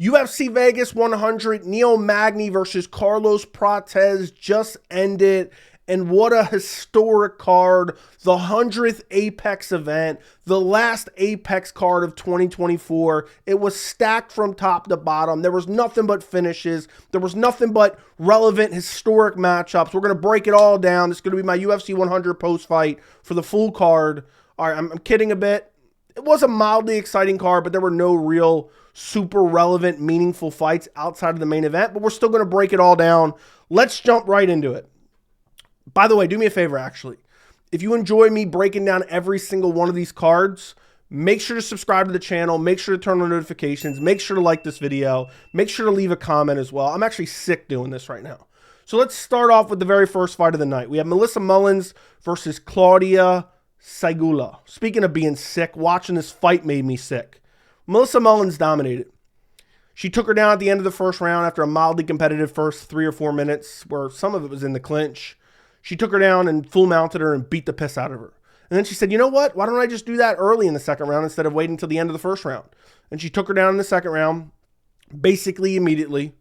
UFC Vegas 100, Neil Magny versus Carlos Prates just ended. And what a historic card. The 100th Apex event, the last Apex card of 2024. It was stacked from top to bottom. There was nothing but finishes. There was nothing but relevant historic matchups. We're going to break it all down. This is going to be my UFC 100 post-fight for the full card. All right, I'm kidding a bit. It was a mildly exciting card, but there were no real super relevant, meaningful fights outside of the main event. But we're still going to break it all down. Let's jump right into it. By the way, do me a favor, actually. If you enjoy me breaking down every single one of these cards, make sure to subscribe to the channel. Make sure to turn on notifications. Make sure to like this video. Make sure to leave a comment as well. I'm actually sick doing this right now. So let's start off with the very first fight of the night. We have Mullins versus Klaudia Syguła. Speaking of being sick, watching this fight made me sick. Mullins dominated. She took her down at the end of the first round after a mildly competitive first 3 or 4 minutes where some of it was in the clinch. She took her down and full mounted her and beat the piss out of her. And then she said, you know what? Why don't I just do that early in the second round instead of waiting until the end of the first round? And she took her down in the second round, basically immediately,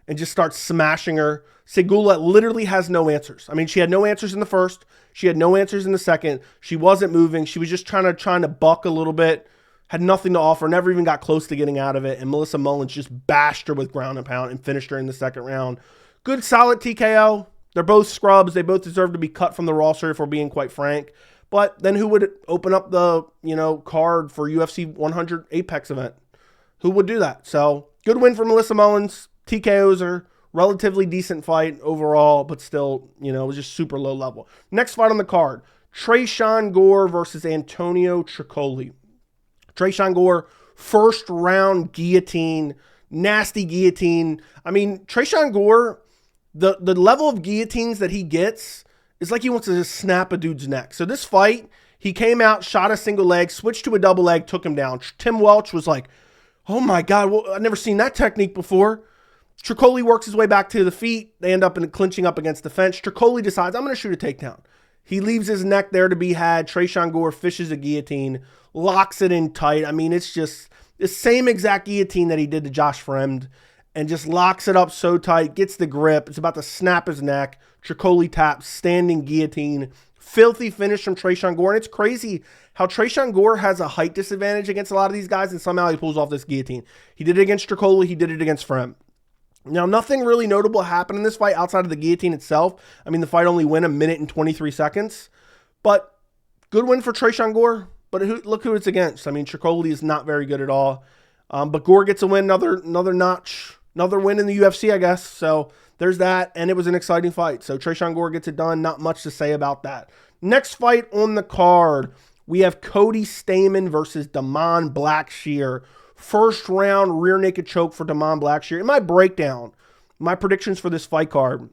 and just starts smashing her. Syguła literally has no answers. I mean, she had no answers in the first. She had no answers in the second. She wasn't moving. She was just trying to buck a little bit. Had nothing to offer. Never even got close to getting out of it. And Mullins just bashed her with ground and pound and finished her in the second round. Good, solid TKO. They're both scrubs. They both deserve to be cut from the roster if we're being quite frank. But then who would open up the, card for UFC 100 Apex event? Who would do that? So good win for Mullins. TKOs are relatively decent fight overall, but still, it was just super low level. Next fight on the card, Tresean Gore versus Antonio Trócoli. Tresean Gore, first round guillotine, nasty guillotine. I mean, Tresean Gore, the level of guillotines that he gets is like he wants to just snap a dude's neck. So this fight, he came out, shot a single leg, switched to a double leg, took him down. Tim Welch was like, oh my God, well, I've never seen that technique before. Trócoli works his way back to the feet. They end up clinching up against the fence. Trócoli decides, I'm going to shoot a takedown. He leaves his neck there to be had. Tresean Gore fishes a guillotine, locks it in tight. I mean, it's just the same exact guillotine that he did to Josh Fremd, and just locks it up so tight, gets the grip. It's about to snap his neck. Trócoli taps, standing guillotine. Filthy finish from Tresean Gore. And it's crazy how Tresean Gore has a height disadvantage against a lot of these guys, and somehow he pulls off this guillotine. He did it against Trócoli. He did it against Fremd. Now, nothing really notable happened in this fight outside of the guillotine itself. I mean, the fight only went 1 minute and 23 seconds. But good win for Tresean Gore. But look who it's against. I mean, Trócoli is not very good at all. But Gore gets a win, another notch, another win in the UFC, I guess. So there's that, and it was an exciting fight. So Tresean Gore gets it done. Not much to say about that. Next fight on the card, we have Cody Stamann versus Stamann Blackshear. First round rear naked choke for Stamann Blackshear. In my breakdown, my predictions for this fight card,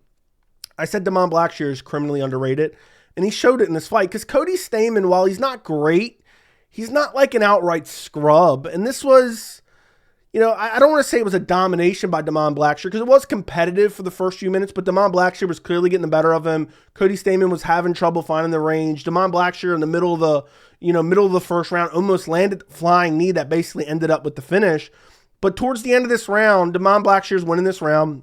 I said Stamann Blackshear is criminally underrated, and he showed it in this fight because Cody Stamann, while he's not great, he's not like an outright scrub. And this was, I don't want to say it was a domination by Stamann Blackshear because it was competitive for the first few minutes, but Stamann Blackshear was clearly getting the better of him. Cody Stamann was having trouble finding the range. Stamann Blackshear in the middle of the first round almost landed the flying knee that basically ended up with the finish. But towards the end of this round, Stamann Blackshear's winning this round.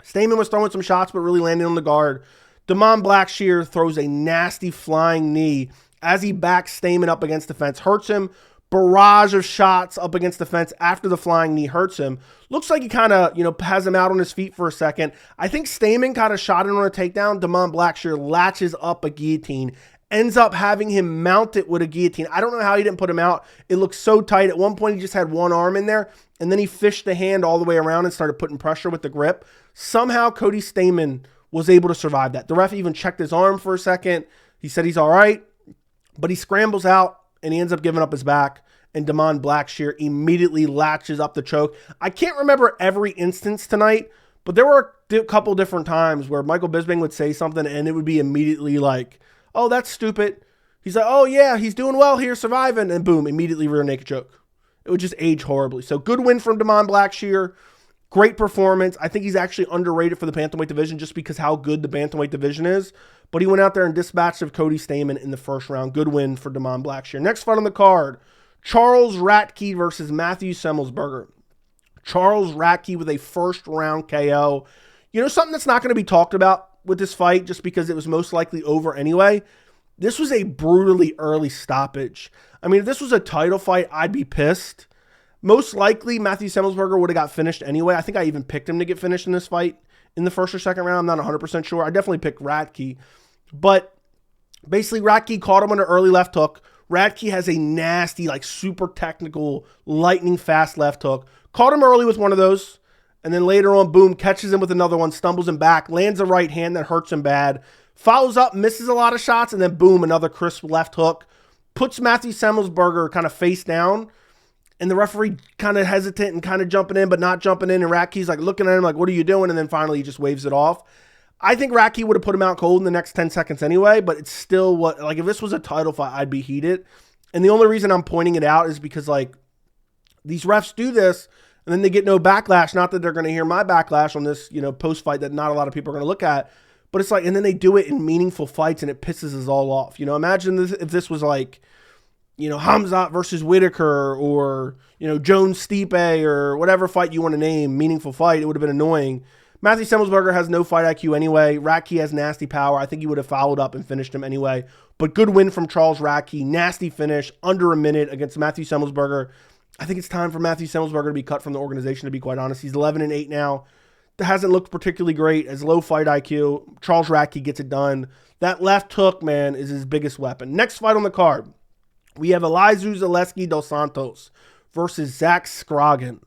Stamann was throwing some shots, but really landing on the guard. Stamann Blackshear throws a nasty flying knee as he backs Stamann up against the fence, hurts him. Barrage of shots up against the fence after the flying knee hurts him. Looks like he kind of, has him out on his feet for a second. I think Stamann kind of shot him on a takedown. Stamann Blackshear latches up a guillotine, ends up having him mount it with a guillotine. I don't know how he didn't put him out. It looked so tight. At one point, he just had one arm in there, and then he fished the hand all the way around and started putting pressure with the grip. Somehow, Cody Stamann was able to survive that. The ref even checked his arm for a second. He said he's all right, but he scrambles out, and he ends up giving up his back, and Stamann Blackshear immediately latches up the choke. I can't remember every instance tonight, but there were a couple different times where Michael Bisping would say something, and it would be immediately like, oh, that's stupid. He's like, oh, yeah, he's doing well here, surviving, and boom, immediately rear naked choke. It would just age horribly. So good win from Stamann Blackshear. Great performance. I think he's actually underrated for the bantamweight division just because how good the bantamweight division is. But he went out there and dispatched of Cody Stamann in the first round. Good win for Stamann Blackshear. Next fight on the card, Charles Radtke versus Matthew Semelsberger. Charles Radtke with a first-round KO. You know, something that's not going to be talked about with this fight just because it was most likely over anyway. This was a brutally early stoppage. I mean, if this was a title fight, I'd be pissed. Most likely, Matthew Semelsberger would have got finished anyway. I think I even picked him to get finished in this fight in the first or second round. I'm not 100% sure. I definitely picked Radtke. But basically, Radtke caught him on an early left hook. Radtke has a nasty, like super technical, lightning fast left hook. Caught him early with one of those. And then later on, boom, catches him with another one, stumbles him back, lands a right hand that hurts him bad, follows up, misses a lot of shots, and then boom, another crisp left hook. Puts Matthew Semelsberger kind of face down, and the referee kind of hesitant and kind of jumping in, but not jumping in, and Radtke's like looking at him like, what are you doing? And then finally he just waves it off. I think Radtke would have put him out cold in the next 10 seconds anyway, but it's still what, like if this was a title fight, I'd be heated. And the only reason I'm pointing it out is because like these refs do this, and then they get no backlash. Not that they're going to hear my backlash on this, you know, post-fight that not a lot of people are going to look at. But it's like, and then they do it in meaningful fights, and it pisses us all off. You know, imagine this, if this was like, you know, Hamzat versus Whitaker or, you know, Jones Stipe or whatever fight you want to name, meaningful fight, it would have been annoying. Matthew Semelsberger has no fight IQ anyway. Radtke has nasty power. I think he would have followed up and finished him anyway. But good win from Charles Radtke. Nasty finish, under a minute against Matthew Semelsberger. I think it's time for Matthew Semelsberger to be cut from the organization, to be quite honest. He's 11-8 now. Hasn't looked particularly great, as low fight IQ. Charles Radtke gets it done. That left hook, man, is his biggest weapon. Next fight on the card, we have Elizeu Zaleski dos Santos versus Zach Scroggin.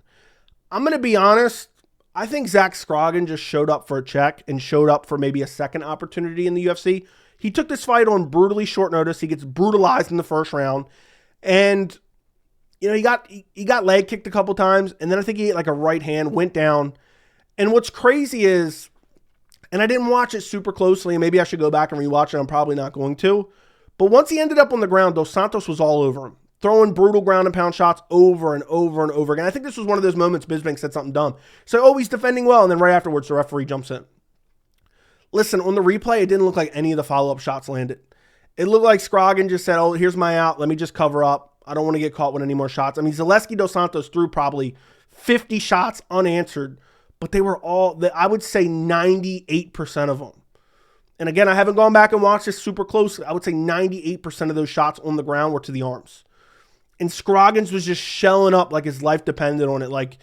I'm going to be honest, I think Zach Scroggin just showed up for a check and showed up for maybe a second opportunity in the UFC. He took this fight on brutally short notice. He gets brutalized in the first round. And, you know, he got leg kicked a couple times, and then I think he hit like a right hand, went down. And what's crazy is, and I didn't watch it super closely, and maybe I should go back and rewatch it. I'm probably not going to. But once he ended up on the ground, Dos Santos was all over him, throwing brutal ground and pound shots over and over and over again. I think this was one of those moments Bisping said something dumb. So, oh, he's defending well, and then right afterwards, the referee jumps in. Listen, on the replay, it didn't look like any of the follow-up shots landed. It looked like Scroggin just said, oh, here's my out. Let me just cover up. I don't want to get caught with any more shots. I mean, Zaleski dos Santos threw probably 50 shots unanswered, but they were all, I would say 98% of them. And again, I haven't gone back and watched this super closely. I would say 98% of those shots on the ground were to the arms. And Scroggins was just shelling up like his life depended on it. Like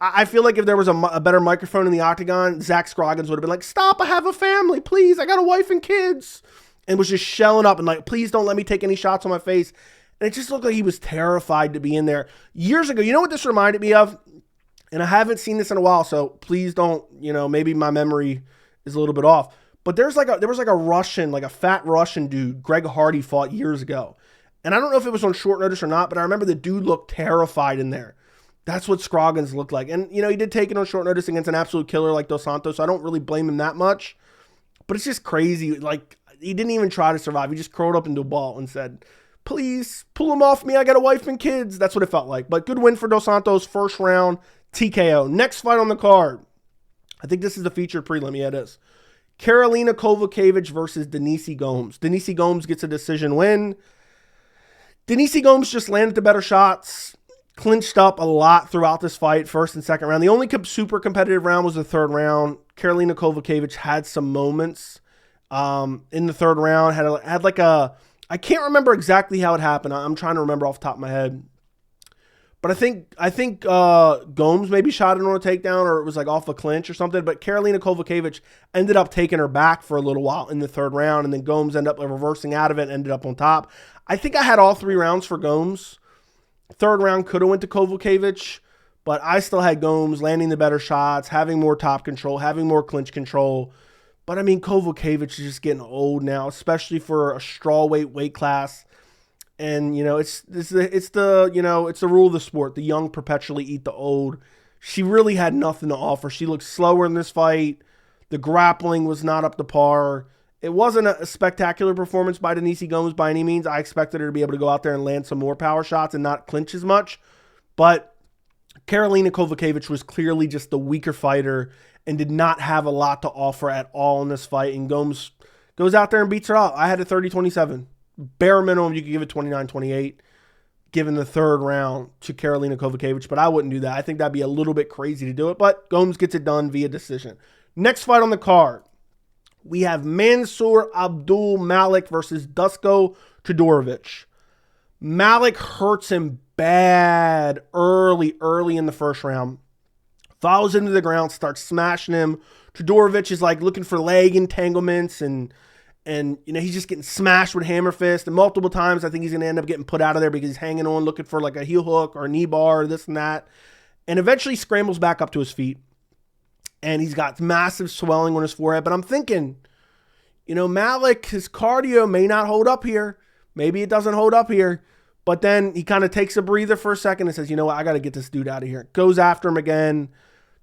I feel like if there was a better microphone in the octagon, Zach Scroggins would have been like, stop, I have a family, please, I got a wife and kids. And was just shelling up and like, please don't let me take any shots on my face. And it just looked like he was terrified to be in there. Years ago, you know what this reminded me of? And I haven't seen this in a while, so please don't, you know, maybe my memory is a little bit off. But there was like a Russian, like a fat Russian dude, Greg Hardy, fought years ago. And I don't know if it was on short notice or not, but I remember the dude looked terrified in there. That's what Scroggins looked like. And, you know, he did take it on short notice against an absolute killer like Dos Santos, so I don't really blame him that much. But it's just crazy. Like, he didn't even try to survive. He just curled up into a ball and said, please, pull him off me. I got a wife and kids. That's what it felt like. But good win for Dos Santos, first round, TKO. Next fight on the card. I think this is the featured prelim. Yeah, it is. Karolina Kowalkiewicz versus Denise Gomes. Denise Gomes gets a decision win. Denise Gomes just landed the better shots, clinched up a lot throughout this fight, first and second round. The only super competitive round was the third round. Karolina Kowalkiewicz had some moments in the third round. Had like a, I can't remember exactly how it happened. I'm trying to remember off the top of my head. But I think Gomes maybe shot it on a takedown, or it was like off a clinch or something. But Karolina Kowalkiewicz ended up taking her back for a little while in the third round, and then Gomes ended up reversing out of it and ended up on top. I think I had all three rounds for Gomes. Third round could have went to Kowalkiewicz, but I still had Gomes landing the better shots, having more top control, having more clinch control. But I mean, Kowalkiewicz is just getting old now, especially for a strawweight weight class. And, you know, it's the rule of the sport. The young perpetually eat the old. She really had nothing to offer. She looked slower in this fight. The grappling was not up to par. It wasn't a spectacular performance by Denise Gomes by any means. I expected her to be able to go out there and land some more power shots and not clinch as much. But Karolina Kowalkiewicz was clearly just the weaker fighter and did not have a lot to offer at all in this fight. And Gomes goes out there and beats her out. I had a 30-27. Bare minimum, you could give it 29-28. given the third round to Karolina Kowalkiewicz, but I wouldn't do that. I think that'd be a little bit crazy to do it, but Gomes gets it done via decision. Next fight on the card, we have Meerschaert Abdul-Malik versus Dusko Todorović. Malik hurts him bad early in the first round. Follows him to the ground, starts smashing him. Todorović is like looking for leg entanglements and he's just getting smashed with hammer fist. And multiple times I think he's going to end up getting put out of there because he's hanging on looking for like a heel hook or a knee bar or this and that. And eventually scrambles back up to his feet. And he's got massive swelling on his forehead. But I'm thinking, Malik, his cardio may not hold up here. Maybe it doesn't hold up here. But then he kind of takes a breather for a second and says, you know what, I got to get this dude out of here. Goes after him again.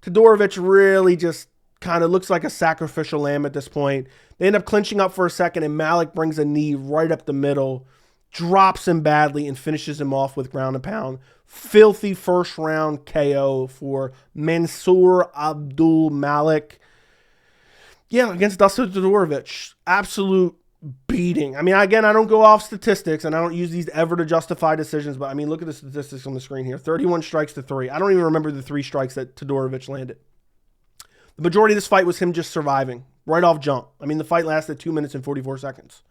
Todorović really just kind of looks like a sacrificial lamb at this point. They end up clinching up for a second, and Malik brings a knee right up the middle, drops him badly, and finishes him off with ground and pound. Filthy first round KO for Meerschaert Abdul-Malik. Yeah, against Dusko Todorović. Absolute beating. I mean, again, I don't go off statistics, and I don't use these ever to justify decisions, but I mean, look at the statistics on the screen here. 31 strikes to 3. I don't even remember the 3 strikes that Todorović landed. The majority of this fight was him just surviving right off jump. I mean, the fight lasted 2 minutes and 44 seconds.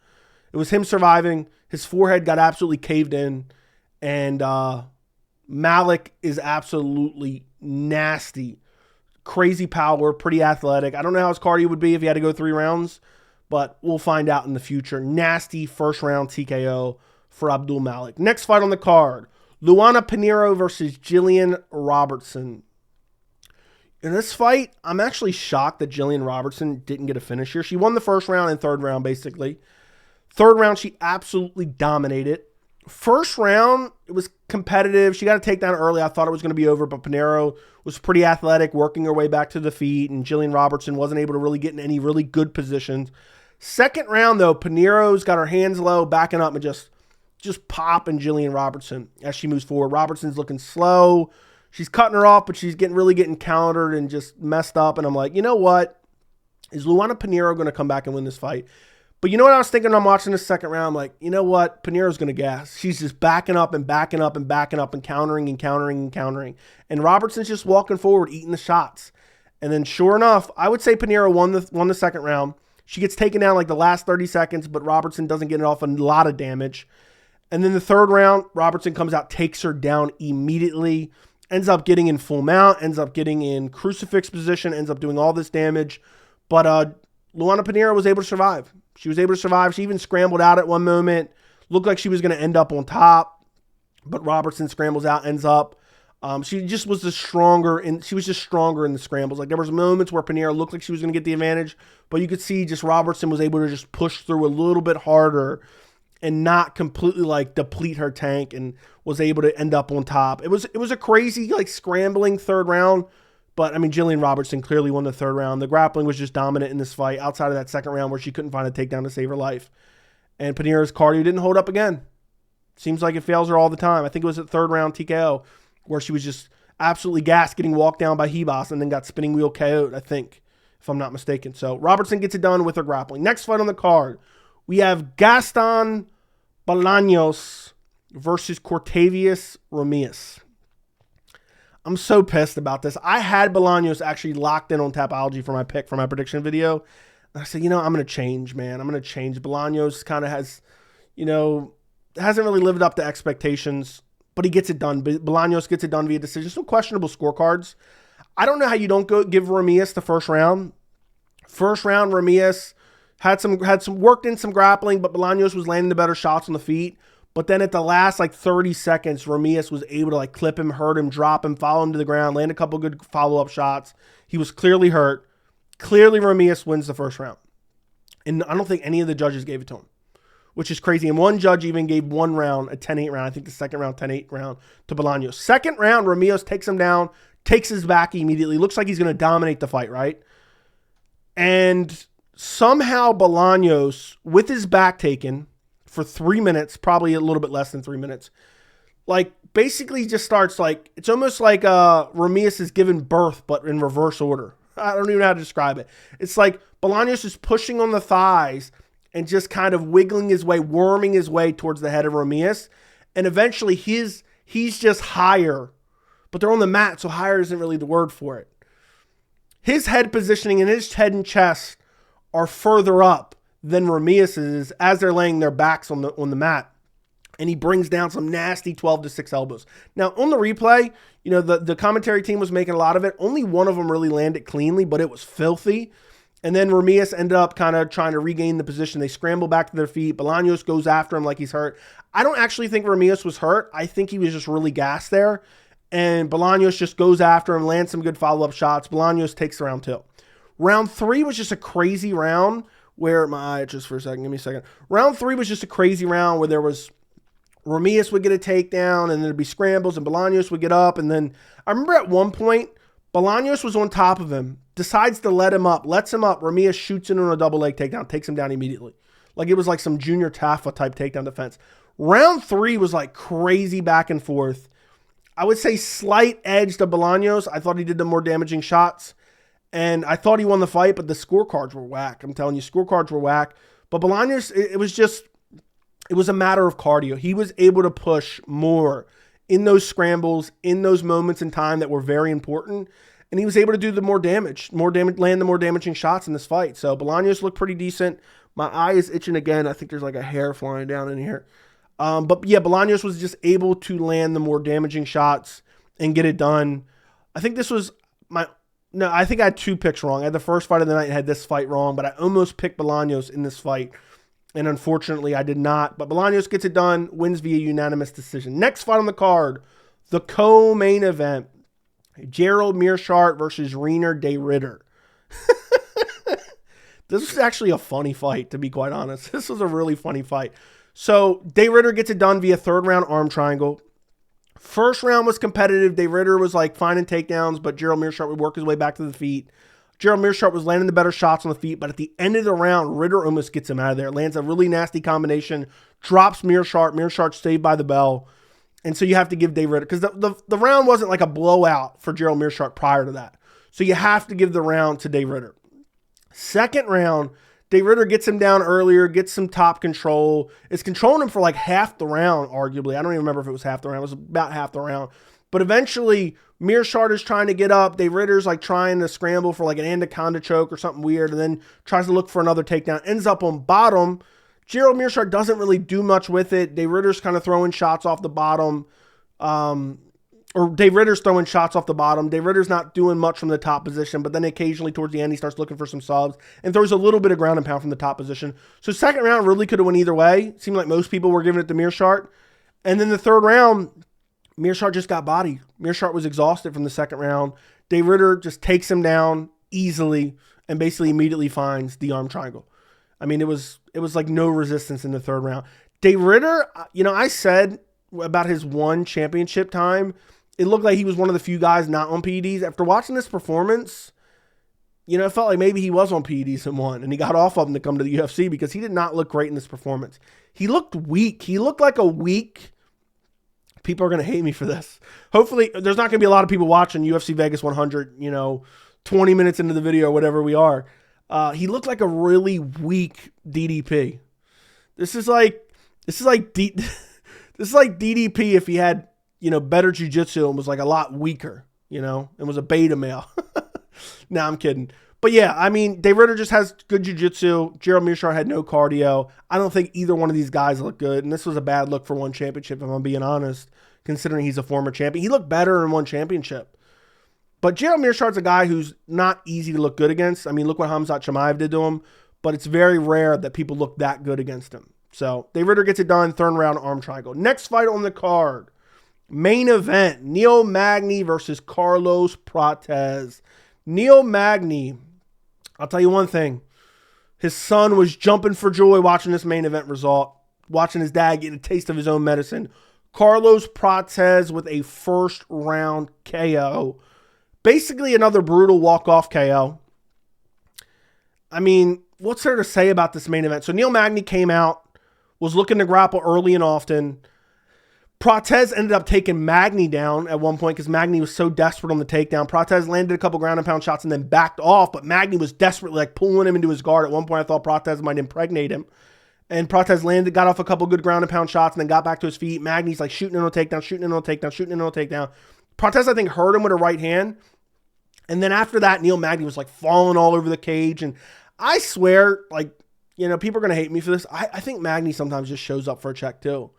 It was him surviving. His forehead got absolutely caved in, and Malik is absolutely nasty. Crazy power, pretty athletic. I don't know how his cardio would be if he had to go 3 rounds, but we'll find out in the future. Nasty first round TKO for Abdul-Malik. Next fight on the card, Luana Pinheiro versus Jillian Robertson. In this fight, I'm actually shocked that Jillian Robertson didn't get a finish here. She won the first round and third round, basically. Third round, she absolutely dominated. First round, it was competitive. She got a takedown early. I thought it was going to be over, but Pinheiro was pretty athletic, working her way back to the feet, and Jillian Robertson wasn't able to really get in any really good positions. Second round, though, Pinheiro's got her hands low, backing up and just popping Jillian Robertson as she moves forward. Robertson's looking slow. She's cutting her off, but she's really getting countered and just messed up. And I'm like, you know what? Is Luana Pinheiro going to come back and win this fight? But you know what I was thinking when I'm watching this second round? I'm like, you know what? Pinheiro's going to gas. She's just backing up and backing up and backing up and countering and countering and countering. And Robertson's just walking forward, eating the shots. And then sure enough, I would say Pinheiro won the second round. She gets taken down like the last 30 seconds, but Robertson doesn't get off a lot of damage. And then the third round, Robertson comes out, takes her down immediately. Ends up getting in full mount, ends up getting in crucifix position, ends up doing all this damage. But Luana Pinheiro was able to survive. She was able to survive. She even scrambled out at one moment. Looked like she was going to end up on top. But Robertson scrambles out, ends up. She just was stronger in the scrambles. Like there was moments where Pinheiro looked like she was going to get the advantage. But you could see just Robertson was able to just push through a little bit harder and not completely like deplete her tank, and was able to end up on top. It was a crazy like scrambling third round, but I mean Jillian Robertson clearly won the third round. The grappling was just dominant in this fight outside of that second round where she couldn't find a takedown to save her life. And Pinheiro's cardio didn't hold up again. Seems like it fails her all the time. I think it was at third round TKO where she was just absolutely gassed, getting walked down by Hebos and then got spinning wheel KO'd, I think, if I'm not mistaken. So Robertson gets it done with her grappling. Next fight on the card, we have Gaston Bolaños versus Cortavius Romious. I'm so pissed about this. I had Bolaños actually locked in on Tapology for my pick for my prediction video. And I said, I'm going to change, man. I'm going to change. Bolaños kind of has, hasn't really lived up to expectations, but he gets it done. Bolaños gets it done via decision. Some questionable scorecards. I don't know how you don't give Romious the first round. First round, Romious had some worked in some grappling, but Bolaños was landing the better shots on the feet. But then at the last 30 seconds, Romious was able to clip him, hurt him, drop him, follow him to the ground, land a couple good follow-up shots. He was clearly hurt. Clearly, Romious wins the first round. And I don't think any of the judges gave it to him, which is crazy. And one judge even gave one round a 10-8 round. I think the second round, 10-8 round to Bolaños. Second round, Romious takes him down, takes his back immediately. Looks like he's going to dominate the fight, right? And somehow Bolaños, with his back taken for 3 minutes, probably a little bit less than 3 minutes, basically just starts it's almost like Romious is given birth, but in reverse order. I don't even know how to describe it. It's like Bolaños is pushing on the thighs and just kind of wiggling his way, worming his way towards the head of Romious. And eventually he's just higher, but they're on the mat, so higher isn't really the word for it. His head positioning and his head and chest are further up than Romious' as they're laying their backs on the mat. And he brings down some nasty 12-6 elbows. Now, on the replay, the commentary team was making a lot of it. Only one of them really landed cleanly, but it was filthy. And then Romious ended up kind of trying to regain the position. They scramble back to their feet. Bolaños goes after him like he's hurt. I don't actually think Romious was hurt. I think he was just really gassed there. And Bolaños just goes after him, lands some good follow-up shots. Bolaños takes round 2. Round 3 was just a crazy round where, my eye itches for a second, give me a second. Round 3 was just a crazy round where there was, Romious would get a takedown, and there'd be scrambles, and Bolaños would get up, and then, I remember at one point, Bolaños was on top of him, decides to lets him up, Romious shoots in on a double leg takedown, takes him down immediately. Like it was like some Junior Taffa type takedown defense. Round 3 was like crazy back and forth. I would say slight edge to Bolaños. I thought he did the more damaging shots, and I thought he won the fight, but the scorecards were whack. I'm telling you, scorecards were whack. But Bolaños, it was a matter of cardio. He was able to push more in those scrambles, in those moments in time that were very important, and he was able to do the more damage, land the more damaging shots in this fight. So Bolaños looked pretty decent. My eye is itching again. I think there's like a hair flying down in here. But yeah, Bolaños was just able to land the more damaging shots and get it done. I think this was I think I had 2 picks wrong. I had the first fight of the night and had this fight wrong, but I almost picked Bolaños in this fight. And unfortunately, I did not. But Bolaños gets it done, wins via unanimous decision. Next fight on the card, the co-main event. Gerald Meerschaert versus Reinier de Ridder. This was actually a funny fight, to be quite honest. This was a really funny fight. So, de Ridder gets it done via 3rd round arm triangle. First round was competitive. De Ridder was like finding takedowns, but Gerald Meerschaert would work his way back to the feet. Gerald Meerschaert was landing the better shots on the feet, but at the end of the round, Ridder almost gets him out of there. Lands a really nasty combination, drops Meerschaert. Meerschaert saved by the bell. And so you have to give de Ridder, because the round wasn't like a blowout for Gerald Meerschaert prior to that. So you have to give the round to de Ridder. Second round, de Ridder gets him down earlier, gets some top control. It's controlling him for like half the round, arguably. I don't even remember if it was half the round. It was about half the round. But eventually, Meerschaert is trying to get up. De Ridder's like trying to scramble for like an anaconda choke or something weird, and then tries to look for another takedown. Ends up on bottom. Gerald Meerschaert doesn't really do much with it. De Ridder's kind of throwing shots off the bottom. Or de Ridder's throwing shots off the bottom. De Ridder's not doing much from the top position, but then occasionally towards the end, he starts looking for some subs and throws a little bit of ground and pound from the top position. So second round really could have went either way. Seemed like most people were giving it to Meerschaert. And then the third round, Meerschaert just got bodied. Meerschaert was exhausted from the second round. De Ridder just takes him down easily and basically immediately finds the arm triangle. I mean, it was like no resistance in the third round. De Ridder, I said about his one championship time, it looked like he was one of the few guys not on PEDs. After watching this performance, it felt like maybe he was on PEDs and won, and he got off of them to come to the UFC because he did not look great in this performance. He looked weak. He looked like a weak... People are going to hate me for this. Hopefully, there's not going to be a lot of people watching UFC Vegas 100, 20 minutes into the video or whatever we are. He looked like a really weak DDP. This is like DDP if he had, better jiu-jitsu and was like a lot weaker, and was a beta male. Nah, I'm kidding. But yeah, I mean, de Ridder just has good jiu-jitsu. Gerald Meerschaert had no cardio. I don't think either one of these guys look good. And this was a bad look for one championship, if I'm being honest, considering he's a former champion. He looked better in one championship. But Gerald Meerschaert's a guy who's not easy to look good against. I mean, look what Khamzat Chimaev did to him. But it's very rare that people look that good against him. So, de Ridder gets it done. Third round arm triangle. Next fight on the card. Main event. Neil Magny versus Carlos Prates. Neil Magny... I'll tell you one thing. His son was jumping for joy watching this main event result, watching his dad get a taste of his own medicine. Carlos Prates with a first round KO. Basically another brutal walk-off KO. I mean, what's there to say about this main event? So Neil Magny came out, was looking to grapple early and often. Prates ended up taking Magny down at one point because Magny was so desperate on the takedown. Prates landed a couple ground and pound shots and then backed off, but Magny was desperately like pulling him into his guard. At one point, I thought Prates might impregnate him. And Prates landed, got off a couple good ground and pound shots, and then got back to his feet. Magny's like shooting in on a takedown, shooting in on a takedown, shooting in on a takedown. Prates, I think, hurt him with a right hand. And then after that, Neil Magny was like falling all over the cage. And I swear, like, you know, people are going to hate me for this. I think Magny sometimes just shows up for a check too.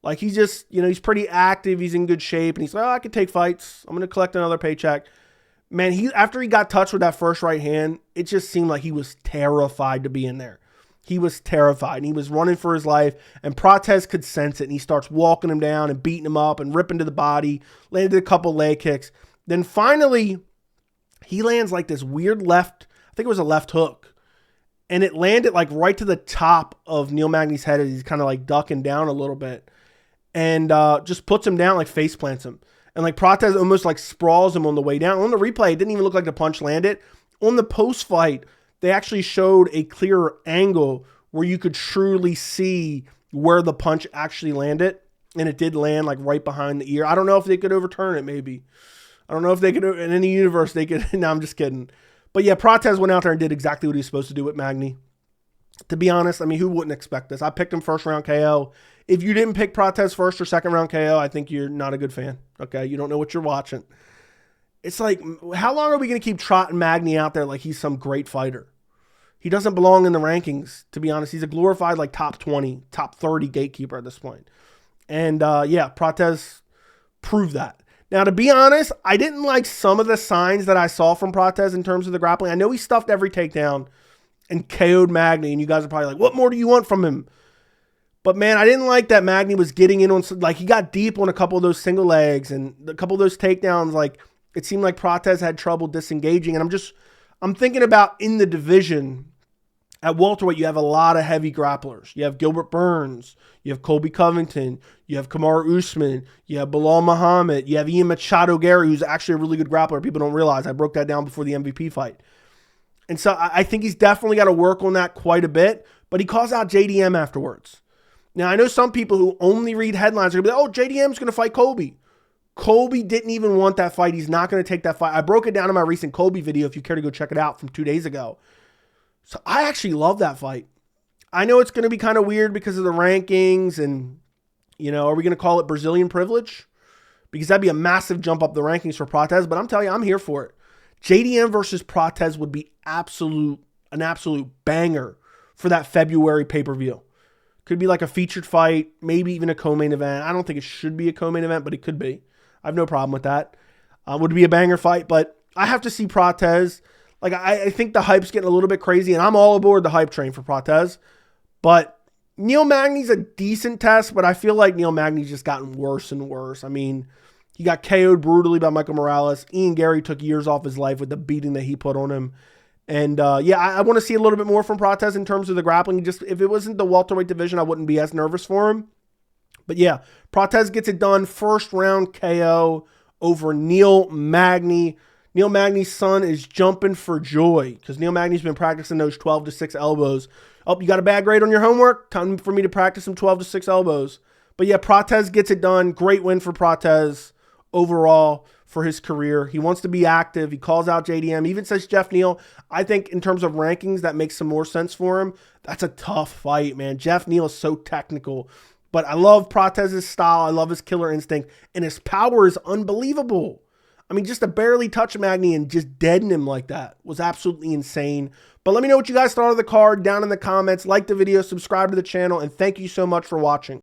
Like, he's just, you know, he's pretty active. He's in good shape. And he's like, oh, I can take fights. I'm going to collect another paycheck. Man, after he got touched with that first right hand, it just seemed like he was terrified to be in there. He was terrified, and he was running for his life, and Prates could sense it, and he starts walking him down and beating him up and ripping to the body, landed a couple leg kicks. Then finally, he lands like this weird left, I think it was a left hook, and it landed like right to the top of Neil Magny's head as he's kind of like ducking down a little bit, and just puts him down, like face plants him. And like Prates almost like sprawls him on the way down. On the replay, it didn't even look like the punch landed. On the post-fight, they actually showed a clearer angle where you could truly see where the punch actually landed. And it did land like right behind the ear. I don't know if they could overturn it, maybe. I don't know if they could, in any universe, they could. No, I'm just kidding. But yeah, Prates went out there and did exactly what he was supposed to do with Magny. To be honest, I mean, who wouldn't expect this? I picked him first round KO. If you didn't pick Prates first or second round KO, I think you're not a good fan. Okay, you don't know what you're watching. It's like, how long are we going to keep trotting Magny out there like he's some great fighter? He doesn't belong in the rankings, to be honest. He's a glorified like top 20, top 30 gatekeeper at this point. And yeah, Prates proved that. Now, to be honest, I didn't like some of the signs that I saw from Prates in terms of the grappling. I know he stuffed every takedown and KO'd Magny, and you guys are probably like, what more do you want from him? But man, I didn't like that Magny was getting in on, like, he got deep on a couple of those single legs and a couple of those takedowns. Like, it seemed like Prates had trouble disengaging. And I'm thinking about in the division at welterweight, you have a lot of heavy grapplers. You have Gilbert Burns, you have Colby Covington, you have Kamaru Usman, you have Bilal Muhammad, you have Ian Machado Gary, who's actually a really good grappler. People don't realize I broke that down before the MVP fight. And so I think he's definitely got to work on that quite a bit, but he calls out JDM afterwards. Now, I know some people who only read headlines are going to be like, oh, JDM's going to fight Colby. Colby didn't even want that fight. He's not going to take that fight. I broke it down in my recent Colby video, if you care to go check it out, from 2 days ago. So I actually love that fight. I know it's going to be kind of weird because of the rankings and, you know, are we going to call it Brazilian privilege? Because that'd be a massive jump up the rankings for Prates, but I'm telling you, I'm here for it. JDM versus Prates would be an absolute banger for that February pay-per-view. Could be like a featured fight, maybe even a co-main event. I don't think it should be a co-main event, but it could be. I have no problem with that. Would be a banger fight, but I have to see Prates. Like, I think the hype's getting a little bit crazy, and I'm all aboard the hype train for Prates. But Neil Magny's a decent test, but I feel like Neil Magny's just gotten worse and worse. I mean, he got KO'd brutally by Michael Morales. Ian Gary took years off his life with the beating that he put on him. And yeah, I want to see a little bit more from Prates in terms of the grappling. Just if it wasn't the welterweight division, I wouldn't be as nervous for him. But yeah, Prates gets it done. First round KO over Neil Magny. Neil Magny's son is jumping for joy because Neil Magny's been practicing those 12-6 elbows. Oh, you got a bad grade on your homework? Time for me to practice some 12-6 elbows. But yeah, Prates gets it done. Great win for Prates overall for his career. He wants to be active. He calls out JDM. Even says Jeff Neal. I think in terms of rankings, that makes some more sense for him. That's a tough fight, man. Jeff Neal is so technical. But I love Prates' style. I love his killer instinct. And his power is unbelievable. I mean, just to barely touch Magny and just deaden him like that was absolutely insane. But let me know what you guys thought of the card down in the comments. Like the video, subscribe to the channel, and thank you so much for watching.